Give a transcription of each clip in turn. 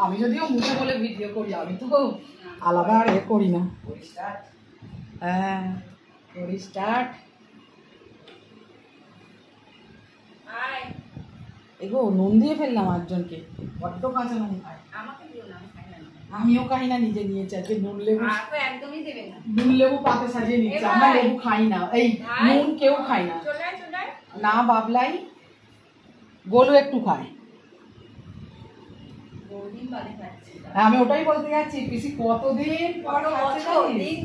আমি যদিও মুখে বলে ভিডিও করি, আমি তো আলাদা আর করি না। হ্যাঁ করি স্টার্ট। এগো নুন দিয়ে ফেললাম একজনকে, বড্ড কাঁচা নুন খায়। আমিও খাই না, নিজে নিয়েছি আজকে নুন লেবু। একদমই দেবে না, নুন লেবু পাতে সাজিয়ে নিচ্ছে। আমরা লেবু খাই না, এই নুন কেউ খাই না। না বাবলাই, গোলু একটু খায়। আমি ওটাই বলতে যাচ্ছি, পিসি কতদিন পর খাচ্ছে জানিস?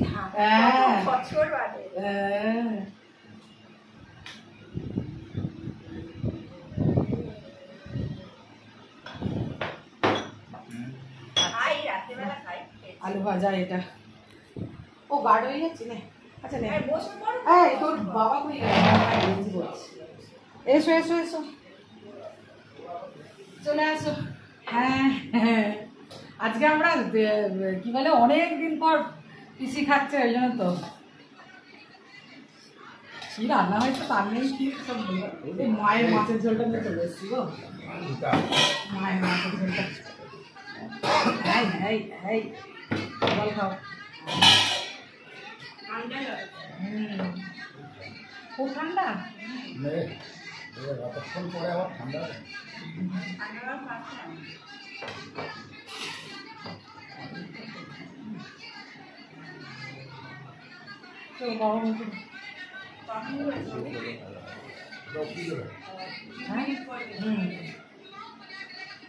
আলু ভাজা এটা। ও গাঢ় হয়ে যাচ্ছে না। আচ্ছা তোর বাবা কই গেল? এসো এসো এসো, চলে আসো। হ্যাঁ হ্যাঁ, আজকে আমরা কি বলে অনেক দিন পর পিসি খাচ্ছে, ওই জন্য তো। কি রান্না হয়েছে তার নেই কি সব। এই মায়ের মাছের ঝোলটা নিয়ে চলে এসছি গো, মায়ের মাছের ঝোলটা। হ্যাঁ হ্যাঁ হ্যাঁ, জল খাও। খুব ঠান্ডা।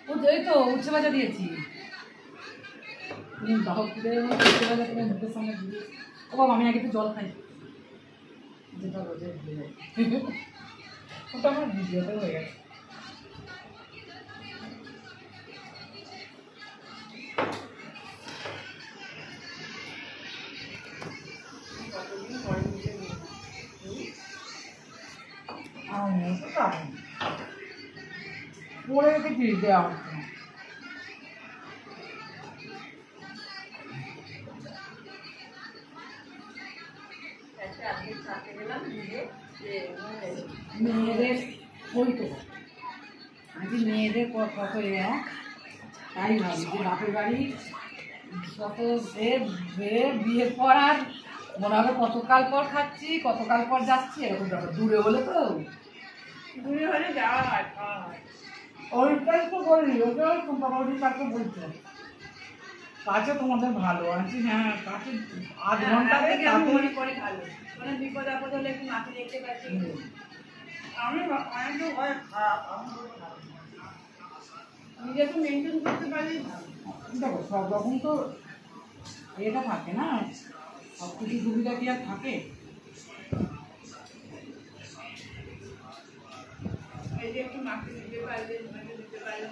ও এই তো উচ্ছে ভাজা দিয়েছি। উচ্ছে ভাজা তুমি মুখের সামনে দিয়ে। ও বাবা আমি আগে একটু জল খাই, যেটা রোজে ভুলে যাই। ওটা আমার ভিডিওতে হয়ে গেছে। পরে রেখেছি দেওয়া হচ্ছে না। মেয়েদের ওই তো আজকে মেয়েদের কত এক, তাই ভাবি যে বাপের বাড়ি কত বিয়ের পর আর মনে হবে কতকাল পর খাচ্ছি, কতকাল পর যাচ্ছি, এরকম ব্যাপার। দূরে হলে তো, দূরে হলে যাওয়া হয়, খাওয়া হয়। ওইটাই তো বলি, ওটাই তোমাদের কাছে বলছো কাছে তোমাদের ভালো আছি। হ্যাঁ কাছে আধ ঘন্টা থেকে আমি মনে করি ভালো, মানে বিপদ আপদ হলে একটু মাকে দেখতে পাচ্ছি। আমি অনেকটা ভয় খারাপ, নিজেকে মেনটেন করতে পারি। দেখো সব রকম তো এটা থাকে না, সব কিছু সুবিধা কি আর থাকে? এই যে একটু মাকে দিতে পারলে, দিতে পারলে